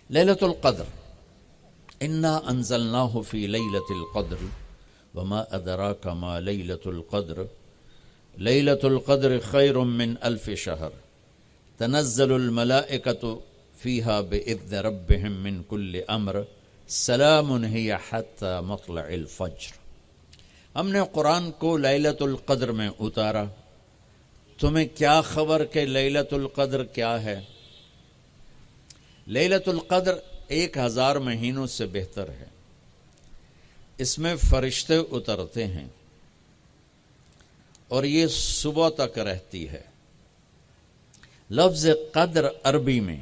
لیلۃ القدر، انا انزلناہ فی لیلۃ القدر وما ادراک ما لیلۃ القدر لیلۃ القدر خیر من الف شہر تنزل الملائکۃ فیہا باذن ربہم من کل امر سلام ہی حتی مطلع الفجر۔ ہم نے قرآن کو لیلۃ القدر میں اتارا، تمہیں کیا خبر کہ لیلۃ القدر کیا ہے؟ لیلۃ القدر 1000 مہینوں سے بہتر ہے، اس میں فرشتے اترتے ہیں اور یہ صبح تک رہتی ہے۔ لفظ قدر عربی میں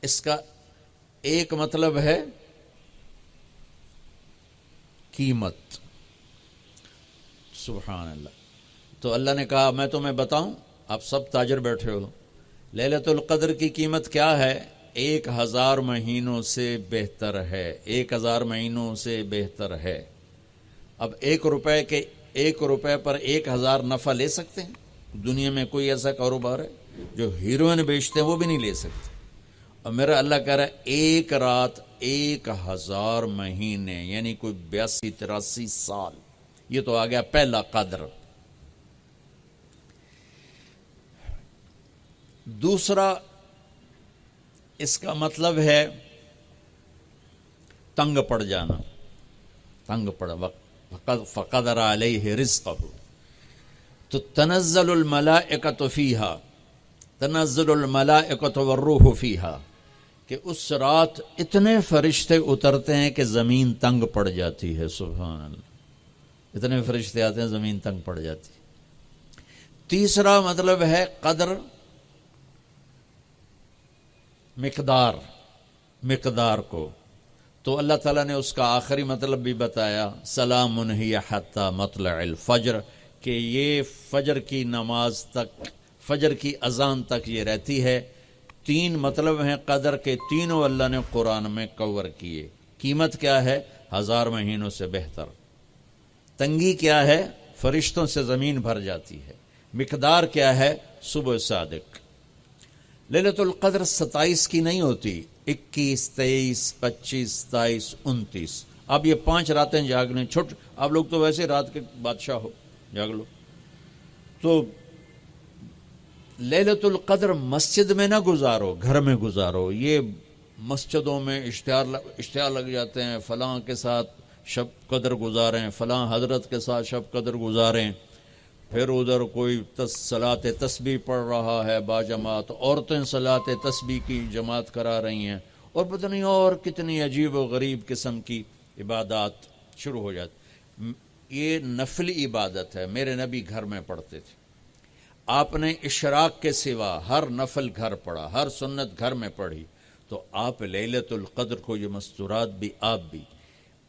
اس کا ایک مطلب ہے قیمت، سبحان اللہ۔ تو اللہ نے کہا میں تمہیں بتاؤں، آپ سب تاجر بیٹھے ہو، لیلۃ القدر کی قیمت کیا ہے؟ 1000 مہینوں سے بہتر ہے، 1000 مہینوں سے بہتر ہے۔ اب 1 روپے پر 1000 نفع لے سکتے ہیں؟ دنیا میں کوئی ایسا کاروبار ہے؟ جو ہیروئن بیچتے ہیں وہ بھی نہیں لے سکتے۔ اور میرا اللہ کہہ رہا ہے ایک رات 1000 مہینے، یعنی کوئی 82-83 سال۔ یہ تو آ گیا پہلا قدر۔ دوسرا اس کا مطلب ہے تنگ پڑ جانا، تنگ پڑ فقدر علیہ رزقہ۔ تو تنزل الملائکۃ فیہا، تنزل الملائکۃ والروح فیہا، کہ اس رات اتنے فرشتے اترتے ہیں کہ زمین تنگ پڑ جاتی ہے، سبحان اللہ۔ اتنے فرشتے آتے ہیں زمین تنگ پڑ جاتی ہے۔ تیسرا مطلب ہے قدر، مقدار کو، تو اللہ تعالیٰ نے اس کا آخری مطلب بھی بتایا، سلام ہی حتی مطلع الفجر، کہ یہ فجر کی نماز تک، فجر کی اذان تک یہ رہتی ہے۔ 3 مطلب ہیں قدر کے، تینوں اللہ نے قرآن میں کور کیے۔ قیمت کیا ہے؟ 1000 مہینوں سے بہتر۔ تنگی کیا ہے؟ فرشتوں سے زمین بھر جاتی ہے۔ مقدار کیا ہے؟ صبح صادق۔ لیلۃ القدر 27 کی نہیں ہوتی، 21، 23، 25، 27، 29۔ اب یہ 5 راتیں جاگ لیں، چھٹ، آپ لوگ تو ویسے رات کے بادشاہ ہو، جاگ لو۔ تو لیلۃ القدر مسجد میں نہ گزارو، گھر میں گزارو۔ یہ مسجدوں میں اشتہار لگ جاتے ہیں، فلاں کے ساتھ شب قدر گزاریں، فلاں حضرت کے ساتھ شب قدر گزاریں، پھر ادھر کوئی صلاۃ تسبیح پڑھ رہا ہے باجماعت، عورتیں صلاۃ تسبیح کی جماعت کرا رہی ہیں، اور پتہ نہیں اور کتنی عجیب و غریب قسم کی عبادات شروع ہو جاتی۔ یہ نفلی عبادت ہے، میرے نبی گھر میں پڑھتے تھے۔ آپ نے اشراق کے سوا ہر نفل گھر پڑھا، ہر سنت گھر میں پڑھی۔ تو آپ لیلۃ القدر کو یہ مستورات بھی آپ بھی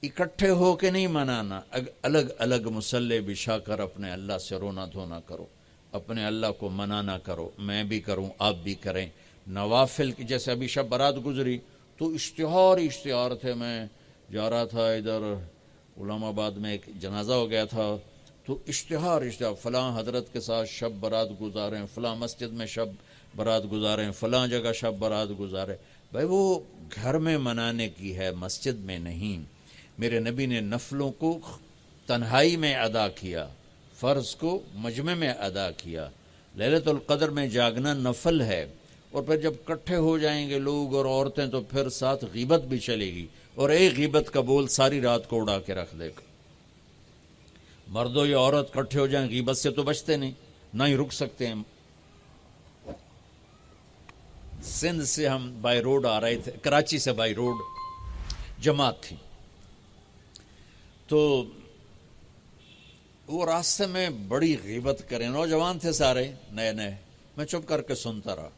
اکٹھے ہو کے نہیں منانا، الگ الگ مصلی بچھا کر اپنے اللہ سے رونا دھونا کرو، اپنے اللہ کو منانا کرو، میں بھی کروں، آپ بھی کریں۔ نوافل کی، جیسے ابھی شب برات گزری تو اشتہار تھے، میں جا رہا تھا ادھر علام آباد میں، ایک جنازہ ہو گیا تھا، تو اشتہار فلاں حضرت کے ساتھ شب برات گزاریں، فلاں مسجد میں شب برات گزاریں، فلاں جگہ شب برات گزاریں۔ بھائی وہ گھر میں منانے کی ہے، مسجد میں نہیں۔ میرے نبی نے نفلوں کو تنہائی میں ادا کیا، فرض کو مجمع میں ادا کیا۔ لیلۃ القدر میں جاگنا نفل ہے، اور پھر جب کٹھے ہو جائیں گے لوگ اور عورتیں تو پھر ساتھ غیبت بھی چلے گی، اور ایک غیبت کا بول ساری رات کو اڑا کے رکھ دے گا۔ مردوں یا عورت کٹھے ہو جائیں، غیبت سے تو بچتے نہیں، نہ ہی رک سکتے ہیں۔ سندھ سے ہم بائی روڈ آ رہے تھے، کراچی سے بائی روڈ جماعت تھی، تو وہ راستے میں بڑی غیبت کریں، نوجوان تھے سارے نئے نئے، میں چپ کر کے سنتا رہا۔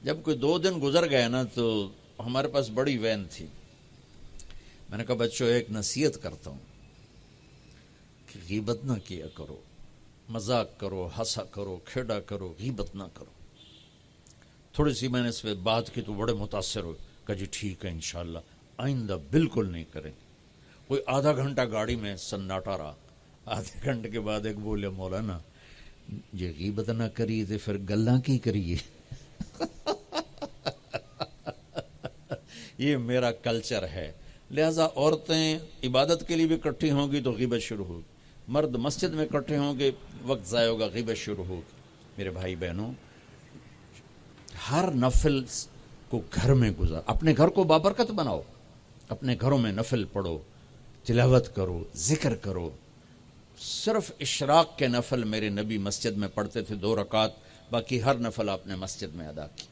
جب کوئی 2 دن گزر گئے نا، تو ہمارے پاس بڑی وین تھی، میں نے کہا بچوں ایک نصیحت کرتا ہوں کہ غیبت نہ کیا کرو، مذاق کرو، ہنسا کرو، کھیڑا کرو، غیبت نہ کرو۔ تھوڑی سی میں نے اس پہ بات کی تو بڑے متاثر ہوئے، کہا جی ٹھیک ہے انشاءاللہ آئندہ بالکل نہیں کریں۔ کوئی آدھا گھنٹہ گاڑی میں سناٹا رہا، آدھے گھنٹے کے بعد ایک بولے مولانا یہ غیبت نہ کری تو پھر گلاں کی کریے۔ یہ میرا کلچر ہے. لہٰذا عورتیں عبادت کے لیے بھی اکٹھی ہوں گی تو غیبت شروع ہوگی, مرد مسجد میں اکٹھے ہوں گے وقت ضائع ہوگا, غیبت شروع ہوگی. میرے بھائی بہنوں, ہر نفل کو گھر میں گزار, اپنے گھر کو بابرکت بناؤ, اپنے گھروں میں نفل پڑھو, تلاوت کرو, ذکر کرو. صرف اشراق کے نفل میرے نبی مسجد میں پڑھتے تھے 2 رکعت, باقی ہر نفل آپ نے مسجد میں ادا کی.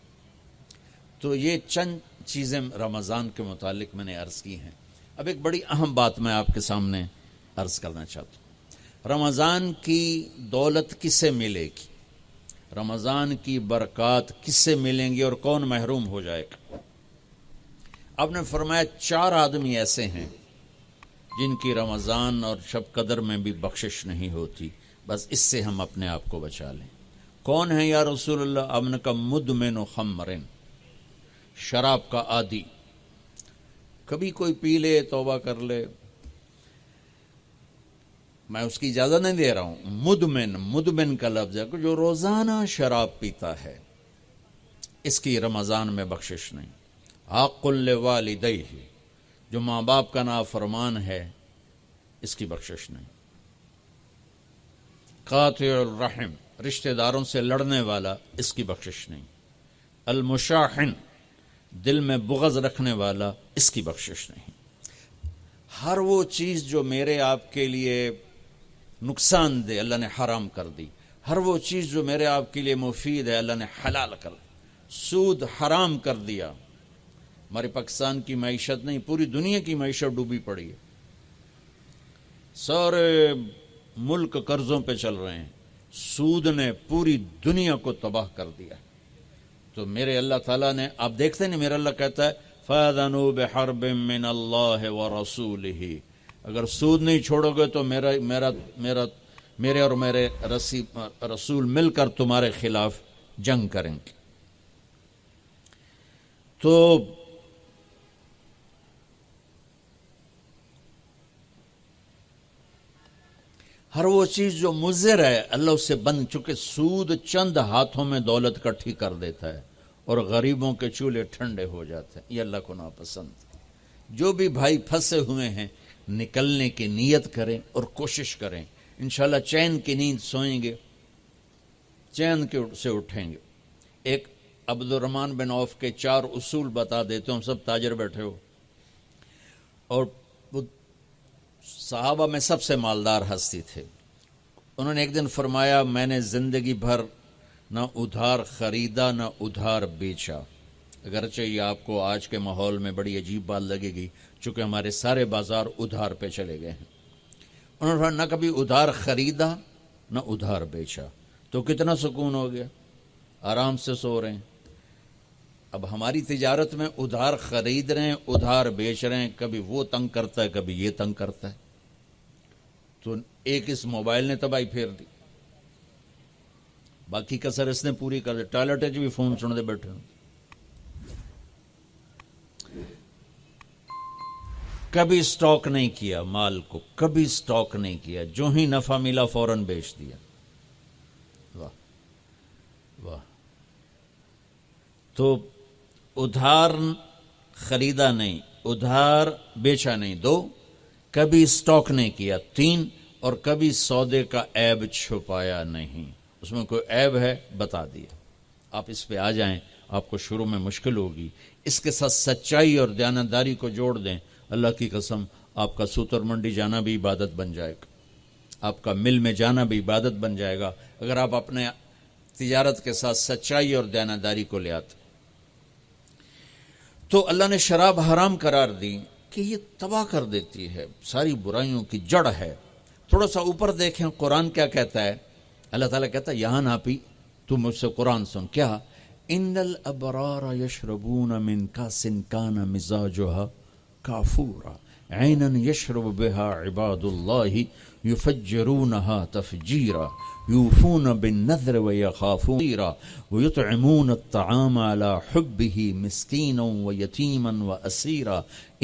تو یہ چند چیزیں رمضان کے متعلق میں نے عرض کی ہیں. اب ایک بڑی اہم بات میں آپ کے سامنے عرض کرنا چاہتا ہوں. رمضان کی دولت کس سے ملے گی, رمضان کی برکات کس سے ملیں گی, اور کون محروم ہو جائے گا؟ آپ نے فرمایا 4 آدمی ایسے ہیں جن کی رمضان اور شب قدر میں بھی بخشش نہیں ہوتی, بس اس سے ہم اپنے آپ کو بچا لیں. کون ہے یا رسول اللہ؟ آپ نے کہا مدمن خمرن, شراب کا عادی. کبھی کوئی پی لے توبہ کر لے, میں اس کی اجازت نہیں دے رہا ہوں. مدمن کا لفظ ہے کہ جو روزانہ شراب پیتا ہے, اس کی رمضان میں بخشش نہیں. عاق لوالدیہ, جو ماں باپ کا نافرمان ہے, اس کی بخشش نہیں. قاطع الرحم, رشتہ داروں سے لڑنے والا, اس کی بخشش نہیں. المشاحن, دل میں بغض رکھنے والا, اس کی بخشش نہیں. ہر وہ چیز جو میرے آپ کے لیے نقصان دے اللہ نے حرام کر دی, ہر وہ چیز جو میرے آپ کے لیے مفید ہے اللہ نے حلال کر دی. سود حرام کر دیا. ہمارے پاکستان کی معیشت نہیں, پوری دنیا کی معیشت ڈوبی پڑی ہے. سارے ملک قرضوں پہ چل رہے ہیں. سود نے پوری دنیا کو تباہ کر دیا. تو میرے اللہ تعالیٰ نے, آپ دیکھتے ہیں میرا اللہ کہتا ہے فَأَذَنُوا بِحَرْبٍ مِّنَ اللَّهِ وَرَسُولِهِ, اگر سود نہیں چھوڑو گے تو میرے اور میرے رسول مل کر تمہارے خلاف جنگ کریں گے. تو ہر وہ چیز جو مضر ہے اللہ اس سے بند, چونکہ سود چند ہاتھوں میں دولت اکٹھی کر دیتا ہے اور غریبوں کے چولہے ٹھنڈے ہو جاتے ہیں. یہ اللہ کو ناپسند. جو بھی بھائی پھنسے ہوئے ہیں نکلنے کی نیت کریں اور کوشش کریں, انشاءاللہ چین کی نیند سوئیں گے, چین کے سے اٹھیں گے. ایک عبد الرحمن بن عوف کے 4 اصول بتا دیتے ہوں, سب تاجر بیٹھے ہو, اور وہ صحابہ میں سب سے مالدار ہستی تھے. انہوں نے ایک دن فرمایا میں نے زندگی بھر نہ ادھار خریدا نہ ادھار بیچا. اگرچہ یہ آپ کو آج کے ماحول میں بڑی عجیب بات لگے گی, چونکہ ہمارے سارے بازار ادھار پہ چلے گئے ہیں. انہوں نے نہ کبھی ادھار خریدا نہ ادھار بیچا, تو کتنا سکون ہو گیا, آرام سے سو رہے ہیں. اب ہماری تجارت میں ادھار خرید رہے ہیں ادھار بیچ رہے ہیں, کبھی وہ تنگ کرتا ہے کبھی یہ تنگ کرتا ہے. تو ایک اس موبائل نے تباہی پھیر دی, باقی کسر اس نے پوری کر دی. ٹوائلٹ چ بھی فون سن دے بیٹھے ہوں. کبھی سٹاک نہیں کیا مال کو, کبھی سٹاک نہیں کیا, جو ہی نفع ملا فوراً بیچ دیا. واہ واہ. تو ادھار خریدا نہیں, ادھار بیچا نہیں 2, کبھی سٹاک نہیں کیا 3, اور کبھی سودے کا عیب چھپایا نہیں. اس میں کوئی عیب ہے بتا دیا. آپ اس پہ آ جائیں, آپ کو شروع میں مشکل ہوگی. اس کے ساتھ سچائی اور دیانتداری کو جوڑ دیں, اللہ کی قسم آپ کا سوتر منڈی جانا بھی عبادت بن جائے گا, آپ کا مل میں جانا بھی عبادت بن جائے گا, اگر آپ اپنے تجارت کے ساتھ سچائی اور دیانتداری کو لے آتے. تو اللہ نے شراب حرام قرار دی کہ یہ تباہ کر دیتی ہے, ساری برائیوں کی جڑ ہے. تھوڑا سا اوپر دیکھیں قرآن کیا کہتا ہے. اللہ تعالیٰ کہتا ہے یہاں نہ پی, تو مجھ سے قرآن سن. کیا؟ ان الابرار یشربون من کاس کان مزاجها کافورا عینا یشرب بها عباد اللہ یفجرونها تفجیرا یوفون بالنذر ویخافون ویطعمون الطعام على حبه مسکینا ویتیما واسیرا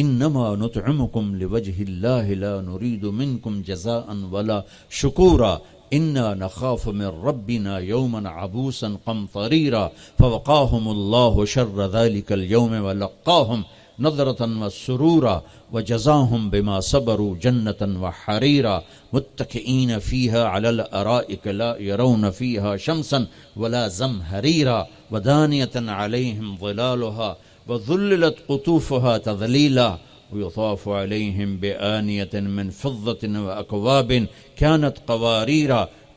انما نطعمکم لوجه اللہ لا نرید منکم جزاء ولا شکورا انا نخاف من ربنا یوما عبوسا قمطریرا فوقاهم اللہ شر ذلك اليوم ولقاهم نظرة وسرورا وجزاهم بما صبروا جنة وحريرا متكئين فيها على الأرائك لا يرون فيها شمسا ولا زمهريرا ودانية عليهم ظلالها وذللت قطوفها تذليلا ويطاف عليهم بآنية من فضة وأكواب كانت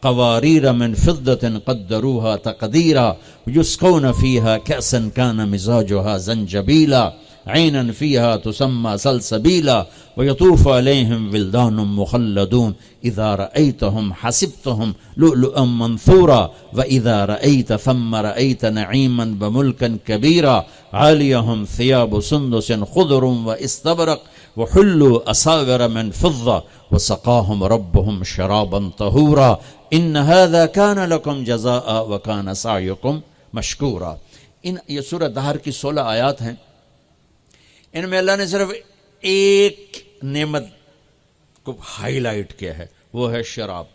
قوارير من فضة قدروها تقديرا ويسقون فيها كأسا كان مزاجها زنجبيلا عينا فيها تسمى سلسبيلا ويطوف عليهم ولدان مخلدون إذا رأيتهم حسبتهم لؤلؤا منثورا وإذا رأيت ثم رأيت نعيما وملكا كبيرا عاليهم ثياب سندس خضر واستبرق وحلوا أساور من فضة وسقاهم ربهم شرابا طهورا إن هذا كان لكم جزاء وكان سعيكم مشكورا. یہ سورہ دہر کی 16 آیات ہیں. ان میں اللہ نے صرف ایک نعمت کو ہائی لائٹ کیا ہے، وہ ہے شراب،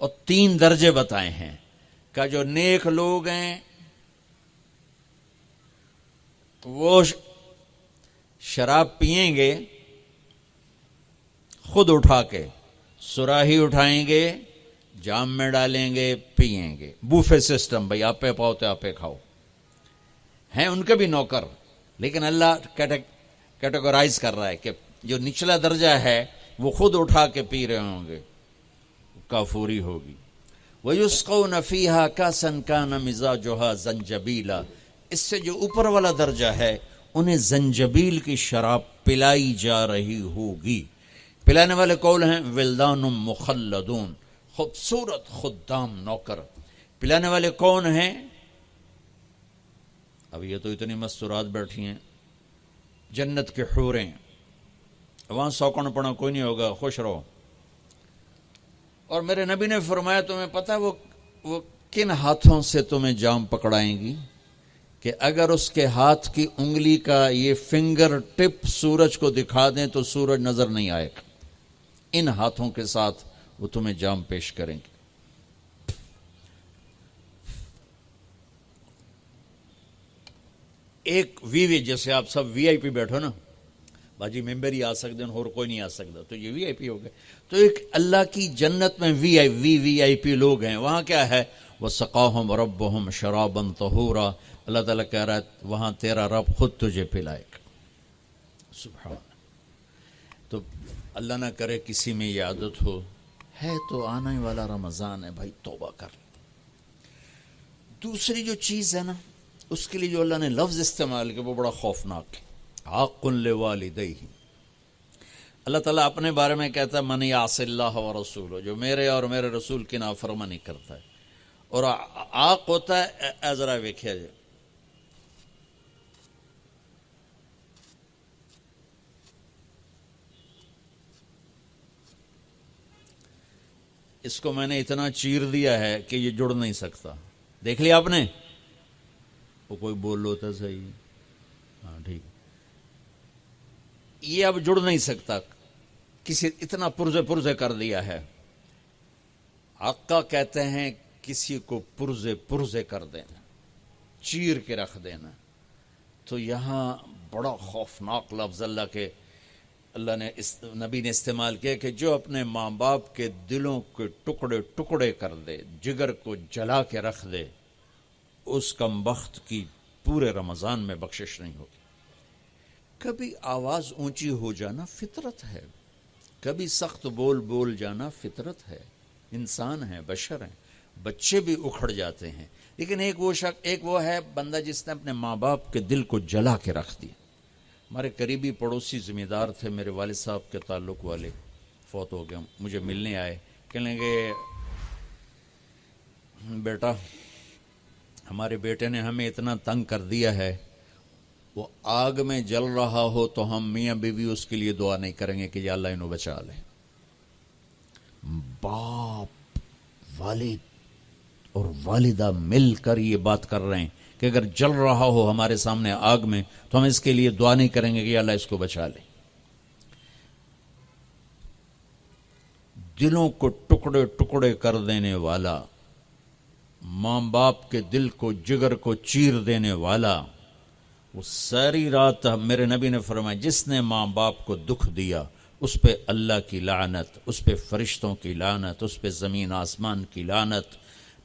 اور 3 درجے بتائے ہیں کہ جو نیک لوگ ہیں وہ شراب پئیں گے خود اٹھا کے، سراہی اٹھائیں گے، جام میں ڈالیں گے، پئیں گے. بوفے سسٹم، بھائی آپ پہ پاؤ تو آپ پہ کھاؤ. ہیں ان کے بھی نوکر، لیکن اللہ کیٹیگورائز کر رہا ہے کہ جو نچلا درجہ ہے وہ خود اٹھا کے پی رہے ہوں گے، کافوری ہوگی. وَيُسْقَوْنَ فِيهَا كَأْسًا كَانَ مِزَاجُهَا زَنْجَبِيلًا. اس سے جو اوپر والا درجہ ہے انہیں زنجبیل کی شراب پلائی جا رہی ہوگی. پلانے والے قول ہیں ولدان مخلدون، خوبصورت خدام نوکر. پلانے والے کون ہیں؟ اب یہ تو اتنی مستورات بیٹھی ہیں، جنت کے حوریں، وہاں سوکن پڑا کوئی نہیں ہوگا، خوش رہو. اور میرے نبی نے فرمایا تمہیں پتہ وہ کن ہاتھوں سے تمہیں جام پکڑائیں گی کہ اگر اس کے ہاتھ کی انگلی کا یہ فنگر ٹپ سورج کو دکھا دیں تو سورج نظر نہیں آئے گا. ان ہاتھوں کے ساتھ وہ تمہیں جام پیش کریں گے. ایک وی جیسے آپ سب وی آئی پی بیٹھو نا، باجی ممبر ہی آ سکتے ہیں اور کوئی نہیں آ سکتا، تو یہ وی آئی پی ہو گئے. تو ایک اللہ کی جنت میں وی آئی پی لوگ ہیں. وہاں کیا ہے؟ وَسَقَاهُمْ رَبُّهُمْ شَرَابًا طَهُورًا. اللہ تعالیٰ کہہ رہا ہے وہاں تیرا رب خود تجھے پلائے گا. سبحان. تو اللہ نہ کرے کسی میں یہ عادت ہو، ہے تو آنے والا رمضان ہے بھائی، توبہ کر. دوسری جو چیز ہے نا، اس کے لیے جو اللہ نے لفظ استعمال کیا وہ بڑا خوفناک ہے. حق لوالدیہ. اللہ تعالیٰ اپنے بارے میں کہتا ہے من یعص اللہ ورسولہ، جو میرے اور میرے رسول کی نافرمانی کرتا ہے. اور عاق ہوتا ہے، ذرا ویکھیا جائے، اس کو میں نے اتنا چیر دیا ہے کہ یہ جڑ نہیں سکتا. دیکھ لیا آپ نے؟ وہ کوئی بول لو تو صحیح، ہاں ٹھیک. یہ اب جڑ نہیں سکتا، کسی اتنا پرزے کر دیا ہے. آقا کہتے ہیں کسی کو پرزے کر دینا، چیر کے رکھ دینا. تو یہاں بڑا خوفناک لفظ اللہ نے نبی نے استعمال کیا کہ جو اپنے ماں باپ کے دلوں کے ٹکڑے کر دے، جگر کو جلا کے رکھ دے، اس کمبخت کی پورے رمضان میں بخشش نہیں ہوگی. کبھی آواز اونچی ہو جانا فطرت ہے، کبھی سخت بول جانا فطرت ہے. انسان ہیں، بشر ہیں، بچے بھی اکھڑ جاتے ہیں. لیکن ایک وہ ہے بندہ جس نے اپنے ماں باپ کے دل کو جلا کے رکھ دیا. ہمارے قریبی پڑوسی ذمہ دار تھے، میرے والد صاحب کے تعلق والے، فوت ہو گئے. مجھے ملنے آئے، کہنے لگے بیٹا ہمارے بیٹے نے ہمیں اتنا تنگ کر دیا ہے، وہ آگ میں جل رہا ہو تو ہم میاں بیوی اس کے لیے دعا نہیں کریں گے کہ یا اللہ انہوں بچا لے. باپ، والد اور والدہ مل کر یہ بات کر رہے ہیں کہ اگر جل رہا ہو ہمارے سامنے آگ میں تو ہم اس کے لیے دعا نہیں کریں گے کہ یا اللہ اس کو بچا لے. دلوں کو ٹکڑے کر دینے والا، ماں باپ کے دل کو، جگر کو چیر دینے والا، وہ ساری رات میرے نبی نے فرمایا جس نے ماں باپ کو دکھ دیا اس پہ اللہ کی لعنت، اس پہ فرشتوں کی لعنت، اس پہ زمین آسمان کی لعنت،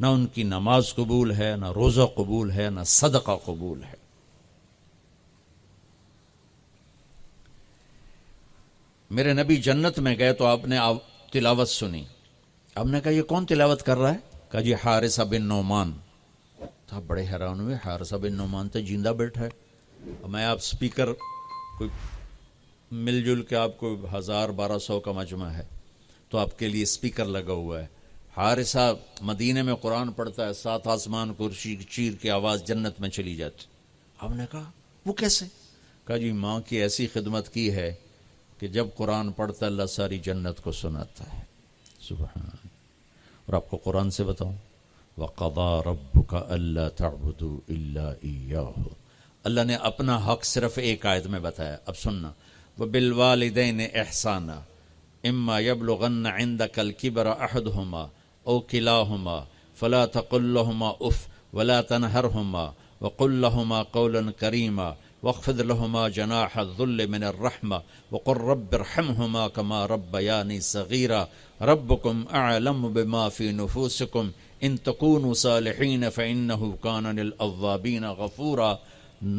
نہ ان کی نماز قبول ہے، نہ روزہ قبول ہے، نہ صدقہ قبول ہے۔ میرے نبی جنت میں گئے تو آپ نے تلاوت سنی، آپ نے کہا یہ کون تلاوت کر رہا ہے؟ کہا جی حارثہ بن نعمان۔ تو آپ بڑے حیران ہوئے، حارثہ بن نعمان تو زندہ بیٹھا ہے، میں آپ سپیکر کوئی مل جل کے آپ کو 1000-1200 کا مجمع ہے تو آپ کے لیے سپیکر لگا ہوا ہے، حارثہ مدینے میں قرآن پڑھتا ہے، 7 آسمان کرسی چیر کی آواز جنت میں چلی جاتی۔ آپ نے کہا وہ کیسے؟ کہا جی ماں کی ایسی خدمت کی ہے کہ جب قرآن پڑھتا اللہ ساری جنت کو سناتا ہے۔ سبحان۔ اور آپ کو قرآن سے بتاؤں، وَقَضَى رَبُّكَ أَلَّا تَعْبُدُوا إِلَّا إِيَّاهُ، اللہ نے اپنا حق صرف ایک آیت میں بتایا۔ اب سننا، وَبِالْوَالِدَيْنِ إِحْسَانًا إِمَّا يَبْلُغَنَّ عِنْدَكَ الْكِبَرَ أَحَدُهُمَا أَوْ كِلَاهُمَا فَلَا تَقُل لَّهُمَا أُفٍّ وَلَا تَنْهَرْهُمَا وَقُل لَّهُمَا قَوْلًا كَرِيمًا واخفض لهما جناح الذل من الرحمة وقل رب ارحمهما كما ربياني صغيرا ربكم أعلم بما في نفوسكم إن تكونوا صالحين فإنه كان للأوابين غفورا۔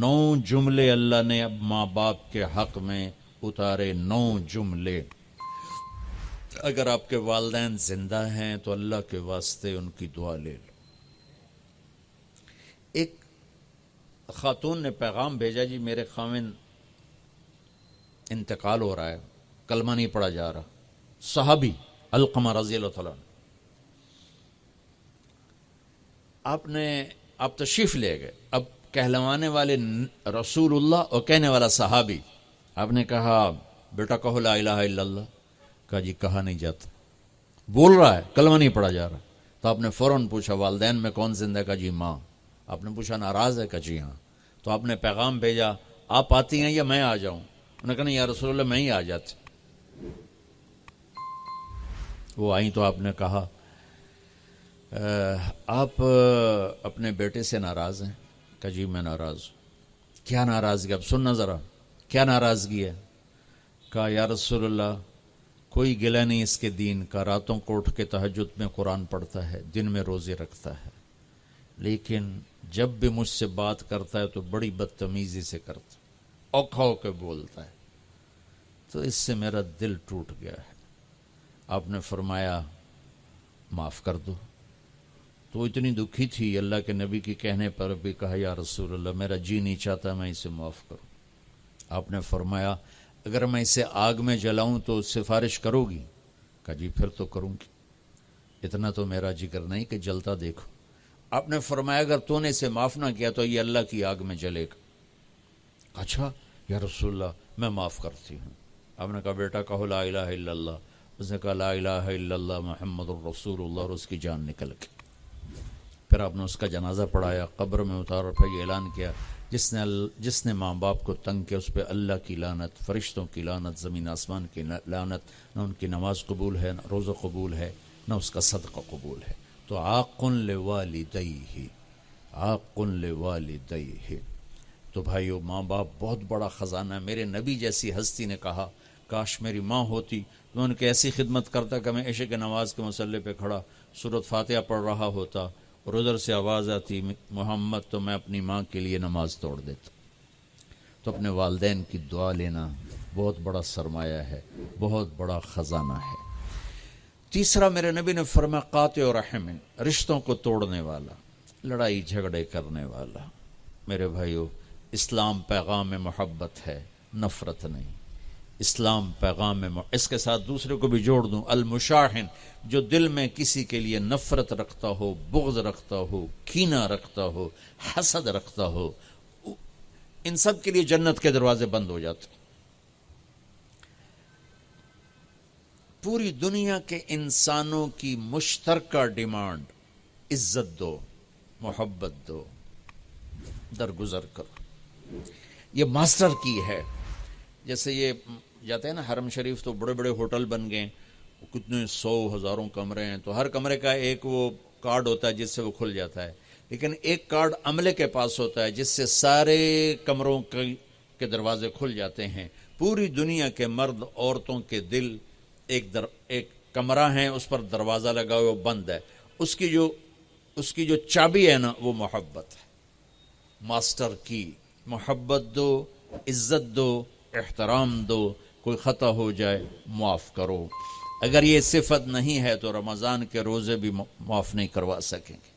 9 جملے اللہ نے اب ماں باپ کے حق میں اتارے، 9 جملے۔ اگر آپ کے والدین زندہ ہیں تو اللہ کے واسطے ان کی دعا لے لو۔ ایک خاتون نے پیغام بھیجا، جی میرے خاوند انتقال ہو رہا ہے، کلمہ نہیں پڑھا جا رہا، صحابی علقمہ رضی اللہ تعالیٰ۔ آپ تشریف لے گئے، اب کہلوانے والے رسول اللہ اور کہنے والا صحابی۔ آپ نے کہا بیٹا کہو لا الہ الا اللہ۔ کہا جی کہا نہیں جاتا، بول رہا ہے کلمہ نہیں پڑھا جا رہا۔ تو آپ نے فوراً پوچھا والدین میں کون زندہ ہے؟ کہا جی ماں۔ آپ نے پوچھا ناراض ہے؟ کہا جی ہاں۔ تو آپ نے پیغام بھیجا آپ آتی ہیں یا میں آ جاؤں؟ انہوں نے کہا نہیں یا رسول اللہ میں ہی آ جاتی۔ وہ آئیں تو آپ نے کہا آپ اپنے بیٹے سے ناراض ہیں؟ کہا جی میں ناراض ہوں۔ کیا ناراضگی؟ اب سننا ذرا، کیا ناراضگی ہے؟ کہا یا رسول اللہ کوئی گلہ نہیں اس کے دین کا، راتوں کو اٹھ کے تہجد میں قرآن پڑھتا ہے، دن میں روزے رکھتا ہے، لیکن جب بھی مجھ سے بات کرتا ہے تو بڑی بدتمیزی سے کرتا ہے، اوکھا ہو کے بولتا ہے، تو اس سے میرا دل ٹوٹ گیا ہے۔ آپ نے فرمایا معاف کر دو۔ تو وہ اتنی دکھی تھی، اللہ کے نبی کے کہنے پر بھی کہا یا رسول اللہ میرا جی نہیں چاہتا میں اسے معاف کروں۔ آپ نے فرمایا اگر میں اسے آگ میں جلاؤں تو سفارش کرو گی؟ کہا جی پھر تو کروں گی، اتنا تو میرا جگر نہیں کہ جلتا دیکھو۔ آپ نے فرمایا اگر تو نے اسے معاف نہ کیا تو یہ اللہ کی آگ میں جلے گا۔ اچھا یا رسول اللہ میں معاف کرتی ہوں۔ آپ نے کہا بیٹا کہو لا الہ الا اللہ۔ اس نے کہا لا الہ الا اللہ محمد الرسول اللہ، اور اس کی جان نکل گئی۔ پھر آپ نے اس کا جنازہ پڑھایا، قبر میں اتارا، اور پھر یہ اعلان کیا جس نے ماں باپ کو تنگ کیا اس پہ اللہ کی لعنت، فرشتوں کی لعنت، زمین آسمان کی لعنت، نہ ان کی نماز قبول ہے، نہ روزہ قبول ہے، نہ اس کا صدقہ قبول ہے۔ تو عاق لوالدیہ، عاق لوالدیہ۔ تو بھائیو ماں باپ بہت بڑا خزانہ ہے۔ میرے نبی جیسی ہستی نے کہا کاش میری ماں ہوتی، میں ان کی ایسی خدمت کرتا کہ میں عشاء کی نماز کے مصلی پہ کھڑا سورۃ فاتحہ پڑھ رہا ہوتا اور ادھر سے آواز آتی محمد، تو میں اپنی ماں کے لیے نماز توڑ دیتا۔ تو اپنے والدین کی دعا لینا بہت بڑا سرمایہ ہے، بہت بڑا خزانہ ہے۔ تیسرا میرے نبی نے فرمایا قاطع رحم، رشتوں کو توڑنے والا، لڑائی جھگڑے کرنے والا۔ میرے بھائیو اسلام پیغام محبت ہے، نفرت نہیں۔ اسلام پیغام اس کے ساتھ دوسرے کو بھی جوڑ دوں، المشاحن، جو دل میں کسی کے لیے نفرت رکھتا ہو، بغض رکھتا ہو، کینہ رکھتا ہو، حسد رکھتا ہو، ان سب کے لیے جنت کے دروازے بند ہو جاتے۔ پوری دنیا کے انسانوں کی مشترکہ ڈیمانڈ عزت دو، محبت دو، درگزر کرو۔ یہ ماسٹر کی ہے۔ جیسے یہ جاتے ہیں نا حرم شریف، تو بڑے بڑے ہوٹل بن گئے، کتنے 100 ہزاروں کمرے ہیں، تو ہر کمرے کا ایک وہ کارڈ ہوتا ہے جس سے وہ کھل جاتا ہے، لیکن ایک کارڈ عملے کے پاس ہوتا ہے جس سے سارے کمروں کے دروازے کھل جاتے ہیں. پوری دنیا کے مرد عورتوں کے دل ایک کمرہ ہیں، اس پر دروازہ لگا ہوا بند ہے. اس کی جو چابی ہے نا وہ محبت ہے. ماسٹر کی محبت دو، عزت دو، احترام دو، کوئی خطا ہو جائے معاف کرو. اگر یہ صفت نہیں ہے تو رمضان کے روزے بھی معاف نہیں کروا سکیں گے.